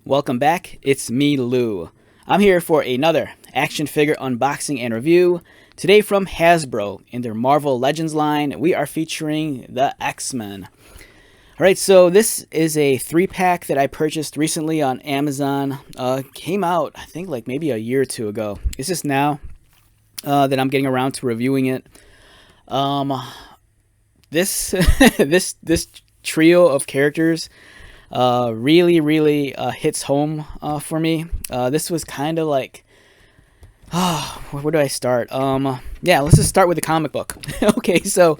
welcome back. It's me, Lou. I'm here for another action figure unboxing and review. Today from Hasbro in their Marvel Legends line, we are featuring the X-Men. Alright, so this is a 3-pack that I purchased recently on Amazon. Came out, I think, like maybe a year or two ago. It's just now that I'm getting around to reviewing it. This this trio of characters really hits home for me. This was kind of like, where do I start? Yeah, let's just start with the comic book. Okay, so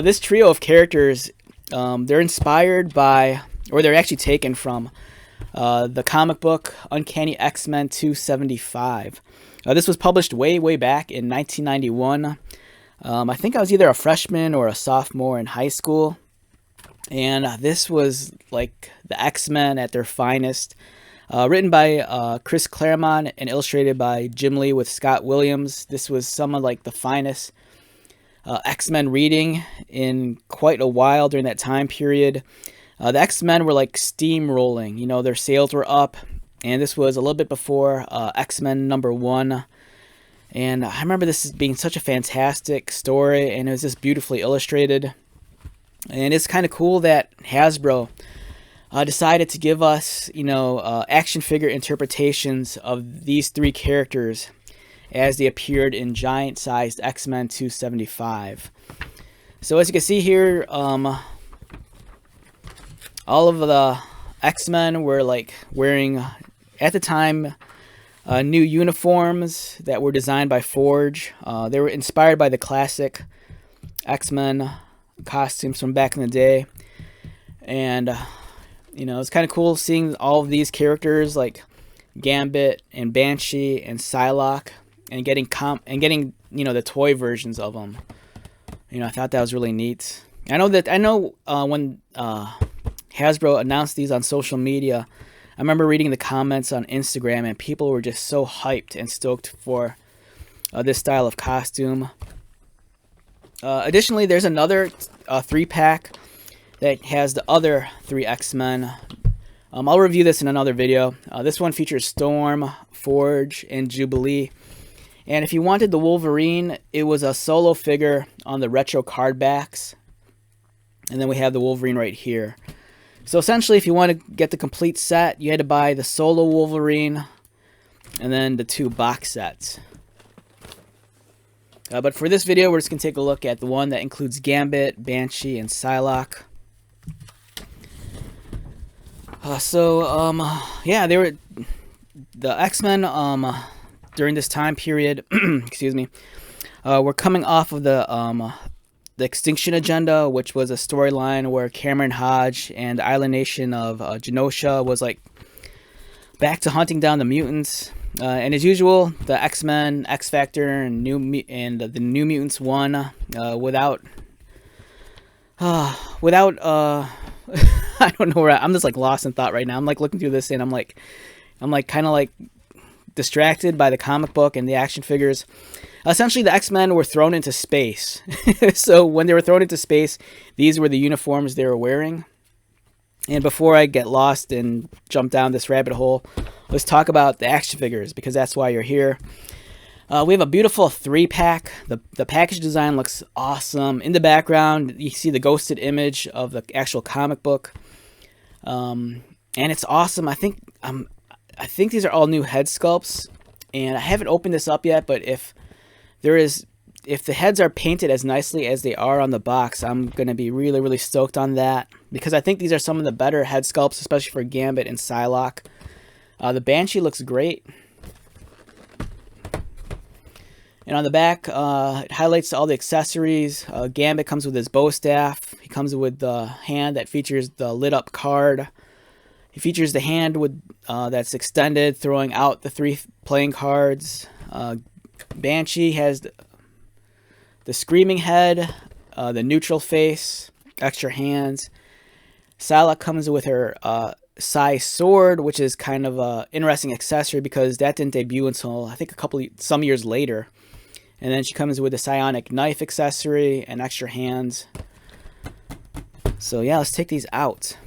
this trio of characters, they're inspired by, or they're actually taken from the comic book Uncanny X-Men 275. This was published way back in 1991. I think I was either a freshman or a sophomore in high school. And this was like the X-Men at their finest. Written by Chris Claremont and illustrated by Jim Lee with Scott Williams. This was some of like the finest X-Men reading in quite a while during that time period. The X-Men were like steamrolling. You know, their sales were up. And this was a little bit before X-Men #1. And I remember this being such a fantastic story. And it was just beautifully illustrated. And it's kind of cool that Hasbro decided to give us, you know, action figure interpretations of these 3 characters as they appeared in giant-sized X-Men 275. So as you can see here, all of the X-Men were like wearing, at the time, new uniforms that were designed by Forge. They were inspired by the classic X-Men costumes from back in the day. And you know, it's kind of cool seeing all of these characters like Gambit and Banshee and Psylocke, and getting you know, the toy versions of them. You know, I thought that was really neat. I know when Hasbro announced these on social media, I remember reading the comments on Instagram, and people were just so hyped and stoked for this style of costume. Additionally, there's another 3-pack that has the other 3 X-Men. I'll review this in another video. This one features Storm, Forge, and Jubilee. And if you wanted the Wolverine, it was a solo figure on the retro card backs. And then we have the Wolverine right here. So essentially, if you want to get the complete set, you had to buy the solo Wolverine and then the 2 box sets. But for this video, we're just going to take a look at the one that includes Gambit, Banshee, and Psylocke. Yeah, they were the X-Men during this time period. Excuse me. Were coming off of the Extinction Agenda, which was a storyline where Cameron Hodge and the Island Nation of Genosha was like back to hunting down the mutants. And as usual, the X-Men, X-Factor, and the New Mutants won without I don't know where I'm just like lost in thought right now. I'm like looking through this and I'm like kind of like distracted by the comic book and the action figures. Essentially, the X-Men were thrown into space. So when they were thrown into space, these were the uniforms they were wearing. And before I get lost and jump down this rabbit hole, let's talk about the action figures, because that's why you're here. We have a beautiful 3-pack. The package design looks awesome. In the background, you see the ghosted image of the actual comic book. And it's awesome. I think these are all new head sculpts. And I haven't opened this up yet, but if the heads are painted as nicely as they are on the box, I'm going to be really stoked on that, because I think these are some of the better head sculpts, especially for Gambit and Psylocke. The Banshee looks great. And on the back, it highlights all the accessories. Gambit comes with his bow staff. He comes with the hand that features the lit up card. He features the hand with that's extended, throwing out the 3 playing cards. Banshee has the screaming head, the neutral face, extra hands. Psylocke comes with her Psy sword, which is kind of a interesting accessory because that didn't debut until I think some years later. And then she comes with a psionic knife accessory and extra hands. So yeah, let's take these out.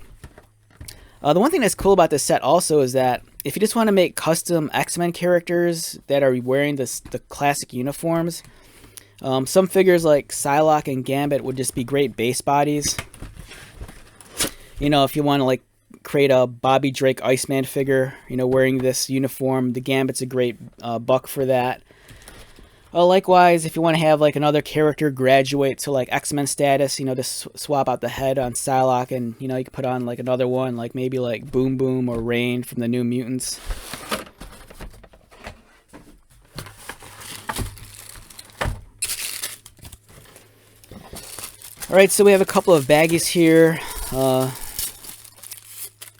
The one thing that's cool about this set also is that if you just want to make custom X-Men characters that are wearing the classic uniforms, some figures like Psylocke and Gambit would just be great base bodies. You know, if you want to like create a Bobby Drake Iceman figure, you know, wearing this uniform, the Gambit's a great buck for that. Likewise, if you want to have like another character graduate to like X-Men status, you know, just swap out the head on Psylocke, and you know, you can put on like another one, like maybe like Boom Boom or Rain from the New Mutants. Alright, so we have a couple of baggies here.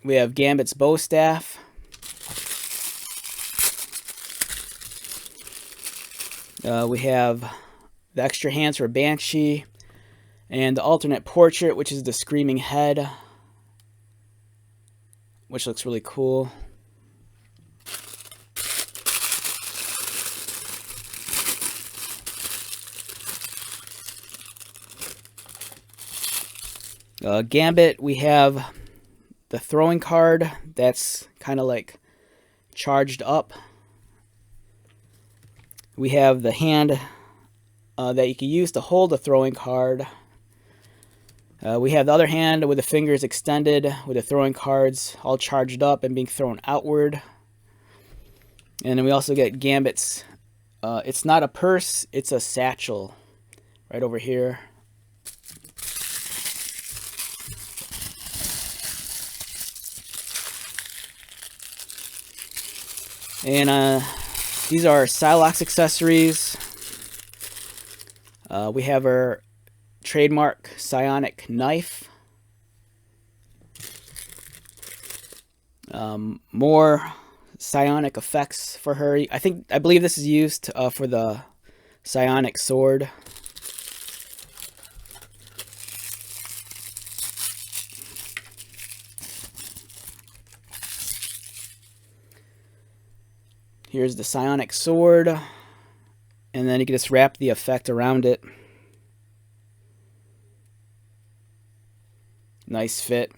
We have Gambit's bow staff. We have the extra hands for Banshee, and the alternate portrait, which is the screaming head, which looks really cool. Gambit, we have the throwing card that's kind of like charged up. We have the hand that you can use to hold the throwing card. We have the other hand with the fingers extended with the throwing cards all charged up and being thrown outward. And then we also get Gambit's, it's not a purse, it's a satchel right over here. And these are Psylocke's accessories. We have our trademark psionic knife. More psionic effects for her. I believe this is used for the psionic sword. Here's the psionic sword, and then you can just wrap the effect around it. Nice fit.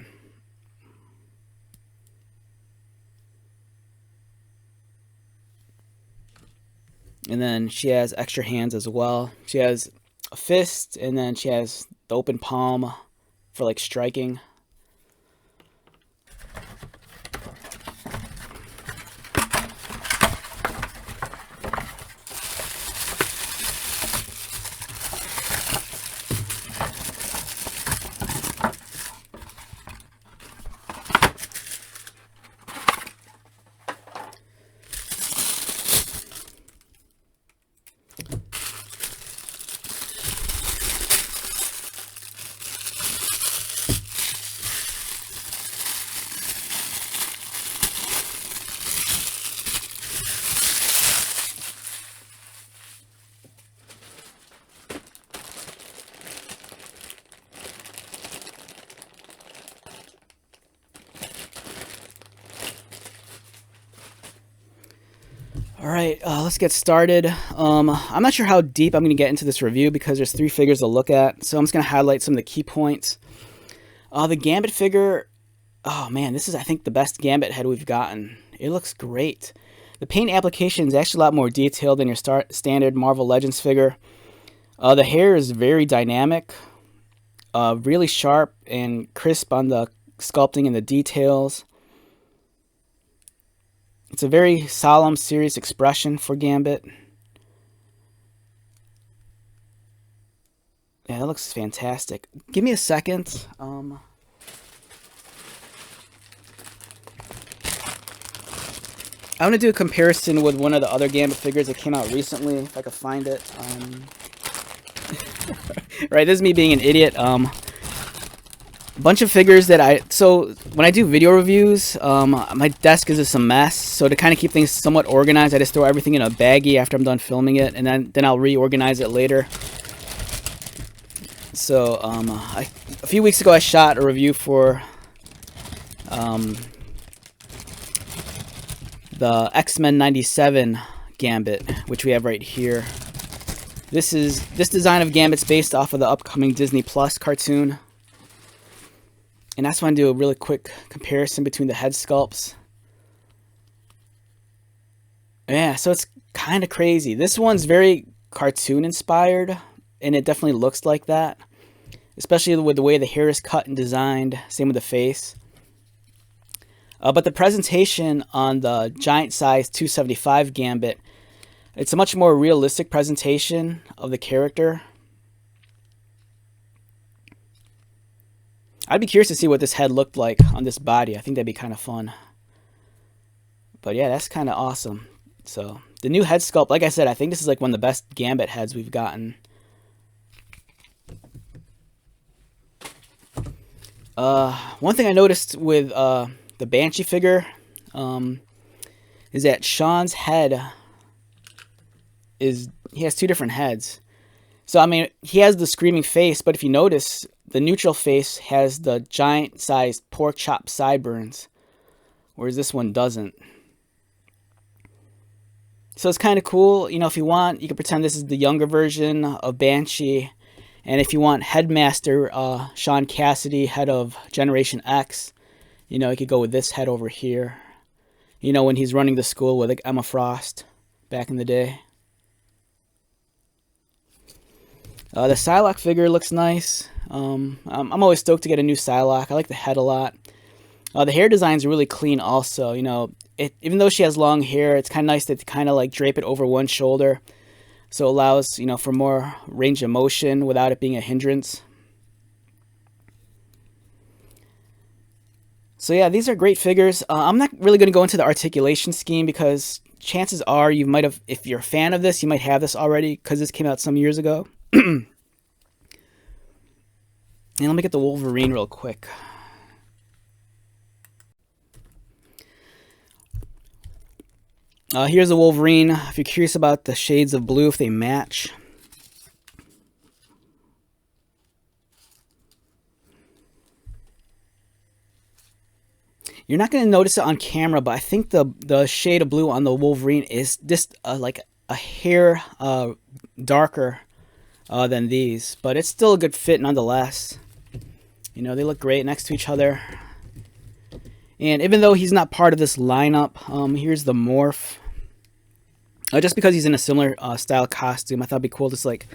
And then she has extra hands as well. She has a fist, and then she has the open palm for like striking. Alright, let's get started. I'm not sure how deep I'm going to get into this review because there's 3 figures to look at, so I'm just going to highlight some of the key points. The Gambit figure, oh man, this is I think the best Gambit head we've gotten. It looks great. The paint application is actually a lot more detailed than your standard Marvel Legends figure. The hair is very dynamic, really sharp and crisp on the sculpting and the details. It's a very solemn, serious expression for Gambit. Yeah, that looks fantastic. Give me a second. I'm going to do a comparison with one of the other Gambit figures that came out recently, if I could find it. Right, this is me being an idiot. Bunch of figures that so when I do video reviews, my desk is just a mess, so to kind of keep things somewhat organized, I just throw everything in a baggie after I'm done filming it, and then I'll reorganize it later. So a few weeks ago I shot a review for the X-Men 97 Gambit, which we have right here. This design of Gambit's based off of the upcoming Disney Plus cartoon. And I just want to do a really quick comparison between the head sculpts. Yeah, so it's kind of crazy. This one's very cartoon inspired, and it definitely looks like that, especially with the way the hair is cut and designed. Same with the face. But the presentation on the giant size 275 Gambit, it's a much more realistic presentation of the character. I'd be curious to see what this head looked like on this body. I think that'd be kind of fun. But yeah, that's kind of awesome. So the new head sculpt, like I said, I think this is like one of the best Gambit heads we've gotten. One thing I noticed with the Banshee figure is that Sean's head he has two different heads. So I mean, he has the screaming face, but if you notice, the neutral face has the giant-sized pork chop sideburns, whereas this one doesn't. So it's kind of cool. You know, if you want, you can pretend this is the younger version of Banshee. And if you want Headmaster Sean Cassidy, head of Generation X, you know, you could go with this head over here. You know, when he's running the school with like Emma Frost back in the day. The Psylocke figure looks nice. I'm always stoked to get a new Psylocke. I like the head a lot. The hair design is really clean also. You know, even though she has long hair, it's kind of nice to kind of like drape it over one shoulder. So it allows, you know, for more range of motion without it being a hindrance. So yeah, these are great figures. I'm not really going to go into the articulation scheme because chances are you might have, if you're a fan of this, you might have this already because this came out some years ago. And let me get the Wolverine real quick. Here's the Wolverine. If you're curious about the shades of blue, if they match. You're not going to notice it on camera, but I think the shade of blue on the Wolverine is just like a hair darker than these. But it's still a good fit nonetheless. You know, they look great next to each other. And even though he's not part of this lineup, here's the Morph. Just because he's in a similar style costume, I thought it'd be cool to just like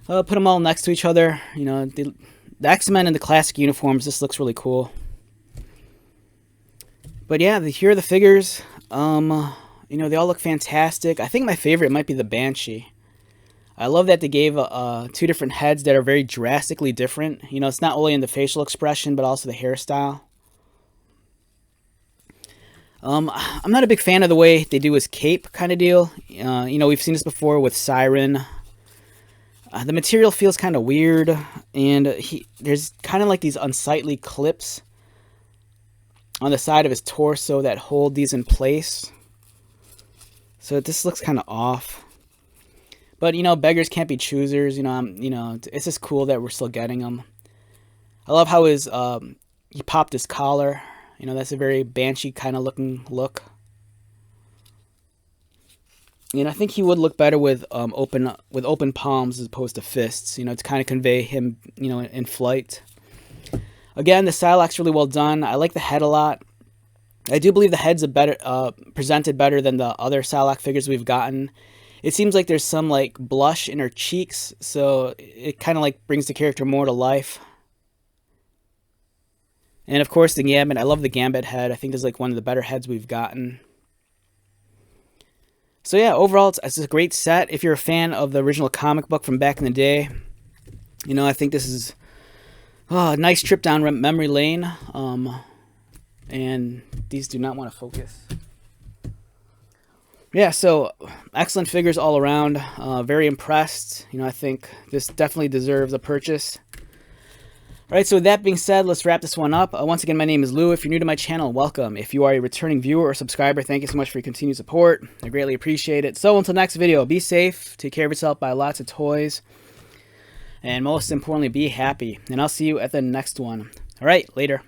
put them all next to each other. You know, the X-Men in the classic uniforms, this looks really cool. But yeah, here are the figures. You know, they all look fantastic. I think my favorite might be the Banshee. I love that they gave two different heads that are very drastically different. You know, it's not only in the facial expression, but also the hairstyle. I'm not a big fan of the way they do his cape kind of deal. You know, we've seen this before with Siren. The material feels kind of weird, and there's kind of like these unsightly clips on the side of his torso that hold these in place. So this looks kind of off. But, you know, beggars can't be choosers. You know, it's just cool that we're still getting them. I love how he popped his collar. You know, that's a very Banshee kind of looking look. And I think he would look better with open palms as opposed to fists, you know, to kind of convey him, you know, in flight. Again, the Psylocke's really well done. I like the head a lot. I do believe the head's presented better than the other Psylocke figures we've gotten. It seems like there's some like blush in her cheeks, so it kind of like brings the character more to life. And of course the Gambit. I love the Gambit head. I think it's like one of the better heads we've gotten. So yeah, overall it's a great set. If you're a fan of the original comic book from back in the day, you know, I think this is a nice trip down memory lane. And these do not want to focus. Yeah, so excellent figures all around. Very impressed. You know, I think this definitely deserves a purchase. All right, so with that being said, let's wrap this one up. Once again, my name is Lou. If you're new to my channel, welcome. If you are a returning viewer or subscriber, thank you so much for your continued support. I greatly appreciate it. So until next video, be safe, take care of yourself, buy lots of toys, and most importantly, be happy. And I'll see you at the next one. All right, later.